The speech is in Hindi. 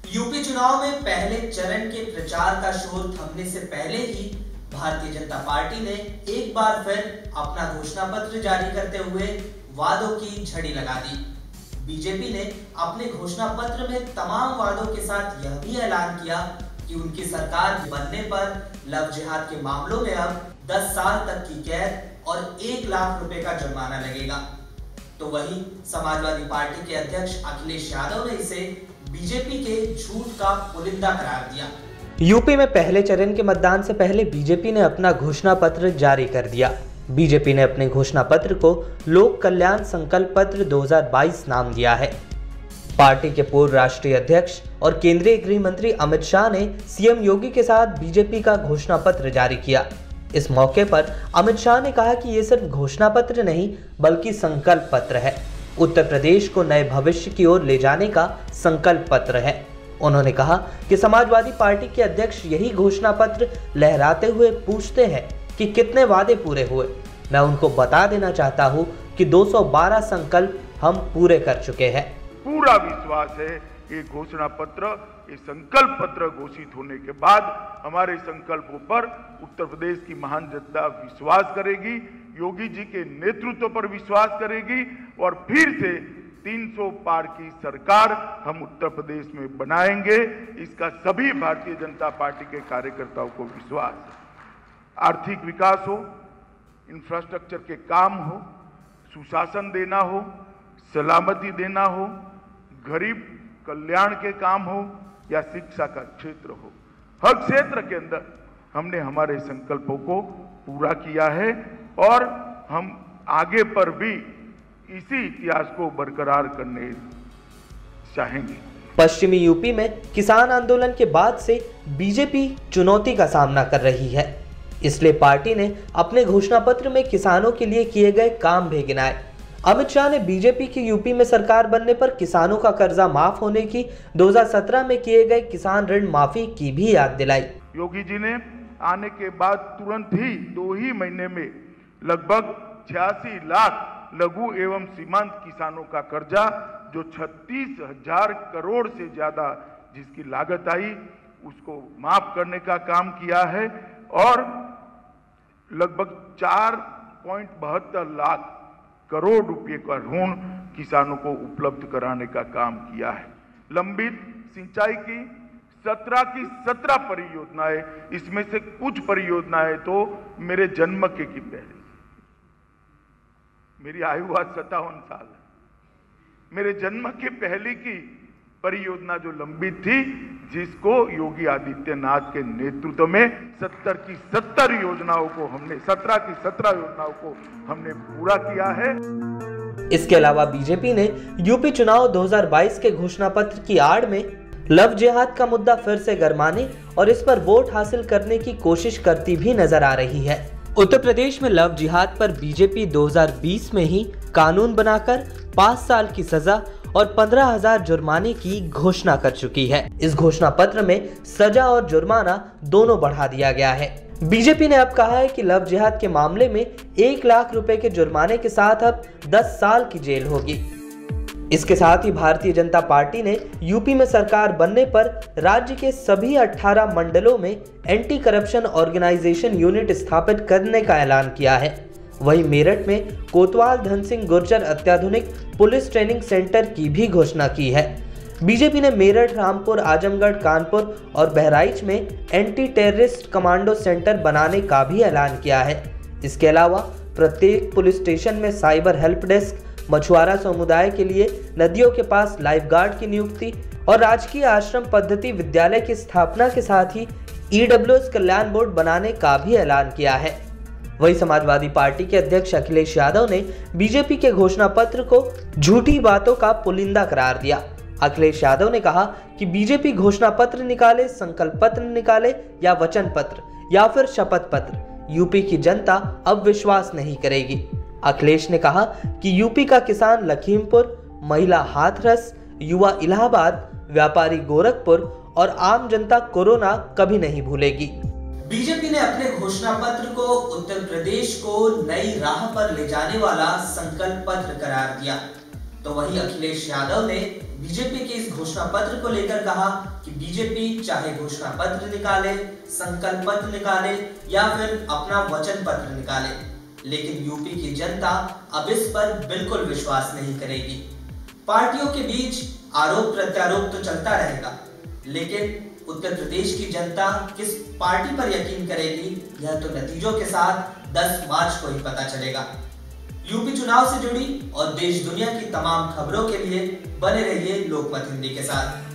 यूपी चुनाव में पहले चरण के प्रचार का शोर थमने से पहले ही भारतीय जनता पार्टी ने एक बार फिर अपना घोषणा पत्र जारी करते हुए वादों की झड़ी लगा दी। बीजेपी ने अपने घोषणा पत्र में तमाम वादों के साथ यह भी ऐलान किया कि उनकी सरकार बनने पर लव जिहाद के मामलों में अब 10 साल तक की कैद और 1 लाख रुपए का जुर्माना लगेगा। तो वहीं समाजवादी पार्टी के अध्यक्ष अखिलेश यादव ने इसे बीजेपी के झूठ का पुलिंदा करार दिया। यूपी में पहले चरण के मतदान से पहले बीजेपी ने अपना घोषणा पत्र जारी कर दिया। बीजेपी ने अपने घोषणा पत्र को लोक कल्याण संकल्प पत्र 2022 नाम दिया है। पार्टी के पूर्व राष्ट्रीय अध्यक्ष और केंद्रीय गृह मंत्री अमित शाह ने सीएम योगी के साथ बीजेपी का घोषणा पत्र जारी किया। इस मौके पर अमित शाह ने कहा कि ये सिर्फ घोषणा पत्र नहीं बल्कि संकल्प पत्र है। उत्तर प्रदेश को नए भविष्य की ओर ले जाने का संकल्प पत्र है। उन्होंने कहा कि समाजवादी पार्टी के अध्यक्ष यही घोषणा पत्र लहराते हुए पूछते हैं कि कितने वादे पूरे हुए। मैं उनको बता देना चाहता हूं कि 212 संकल्प हम पूरे कर चुके हैं। पूरा विश्वास है ये घोषणा पत्र, ये संकल्प पत्र घोषित होने के बाद हमारे संकल्पों पर उत्तर प्रदेश की महान जनता विश्वास करेगी, योगी जी के नेतृत्व पर विश्वास करेगी और फिर से 300 पार की सरकार हम उत्तर प्रदेश में बनाएंगे। इसका सभी भारतीय जनता पार्टी के कार्यकर्ताओं को विश्वास है। आर्थिक विकास हो, इंफ्रास्ट्रक्चर के काम हो, सुशासन देना हो, सलामती देना हो, गरीब कल्याण के काम हो या शिक्षा का क्षेत्र हो, हर क्षेत्र के अंदर हमने हमारे संकल्पों को पूरा किया है और हम आगे पर भी इसी इतिहास को बरकरार करने चाहेंगे। पश्चिमी यूपी में किसान आंदोलन के बाद से बीजेपी चुनौती का सामना कर रही है, इसलिए पार्टी ने अपने घोषणा पत्र में किसानों के लिए किए गए काम भी गिनाए। अमित शाह ने बीजेपी की यूपी में सरकार बनने पर किसानों का कर्जा माफ होने की 2017 में किए गए किसान ऋण माफी की भी याद दिलाई। योगी जी ने आने के बाद तुरंत ही 2 ही महीने में लगभग 86 लाख लघु एवं सीमांत किसानों का कर्जा, जो 36,000 करोड़ से ज्यादा जिसकी लागत आई, उसको माफ करने का काम किया है और लगभग 4.72 लाख करोड़ रुपए का ऋण किसानों को उपलब्ध कराने का काम किया है। लंबित सिंचाई की 17 की 17 परियोजनाएं, इसमें से कुछ परियोजनाएं तो मेरे जन्म के की पहले, मेरी आयु आज 57 साल है, मेरे जन्म के पहले की परियोजना जो लंबित थी, जिसको योगी आदित्यनाथ के नेतृत्व में 17 की 17 योजनाओं को हमने 17 की 17 योजनाओं को हमने पूरा किया है। इसके अलावा बीजेपी ने यूपी चुनाव 2022 के घोषणा पत्र की आड़ में लव जिहाद का मुद्दा फिर से गरमाने और इस पर वोट हासिल करने की कोशिश करती भी नजर आ रही है। उत्तर प्रदेश में लव जिहाद पर बीजेपी 2020 में ही कानून बनाकर 5 साल की सजा और 15,000 जुर्माने की घोषणा कर चुकी है। इस घोषणा पत्र में सजा और जुर्माना दोनों बढ़ा दिया गया है। बीजेपी ने अब कहा है कि लव जिहाद के मामले में 1 लाख रुपए के जुर्माने के साथ अब 10 साल की जेल होगी। इसके साथ ही भारतीय जनता पार्टी ने यूपी में सरकार बनने पर राज्य के सभी 18 मंडलों में एंटी करप्शन ऑर्गेनाइजेशन यूनिट स्थापित करने का ऐलान किया है। वहीं मेरठ में कोतवाल धन सिंह गुर्जर अत्याधुनिक पुलिस ट्रेनिंग सेंटर की भी घोषणा की है। बीजेपी ने मेरठ, रामपुर, आजमगढ़, कानपुर और बहराइच में एंटी टेररिस्ट कमांडो सेंटर बनाने का भी ऐलान किया है। इसके अलावा प्रत्येक पुलिस स्टेशन में साइबर हेल्प डेस्क, मछुआरा समुदाय के लिए नदियों के पास लाइफ गार्ड की नियुक्ति और राजकीय आश्रम पद्धति विद्यालय की स्थापना के साथ ही ईडब्ल्यूएस कल्याण बोर्ड बनाने का भी ऐलान किया है। वही समाजवादी पार्टी के अध्यक्ष अखिलेश यादव ने बीजेपी के घोषणा पत्र को झूठी बातों का पुलिंदा करार दिया। अखिलेश यादव ने कहा कि बीजेपी घोषणा पत्र निकाले, संकल्प पत्र निकाले या वचन पत्र या फिर शपथ पत्र, यूपी की जनता अब विश्वास नहीं करेगी। अखिलेश ने कहा कि यूपी का किसान लखीमपुर, महिला हाथरस, युवा इलाहाबाद, व्यापारी गोरखपुर और आम जनता कोरोना कभी नहीं भूलेगी। बीजेपी ने अपने घोषणा पत्र को उत्तर प्रदेश को नई राह पर ले जाने वाला संकल्प पत्र करार दिया। तो वहीं अखिलेश यादव ने बीजेपी के इस घोषणा पत्र को लेकर कहा कि बीजेपी चाहे घोषणा पत्र निकाले, संकल्प पत्र निकाले या फिर अपना वचन पत्र निकाले, लेकिन यूपी की जनता अब इस पर बिल्कुल विश्वास नहीं करेगी। पार्टियों के बीच आरोप प्रत्यारोप तो चलता रहेगा, लेकिन उत्तर प्रदेश की जनता किस पार्टी पर यकीन करेगी, यह तो नतीजों के साथ 10 मार्च को ही पता चलेगा। यूपी चुनाव से जुड़ी और देश दुनिया की तमाम खबरों के लिए बने रहिए लोकमत हिंदी के साथ।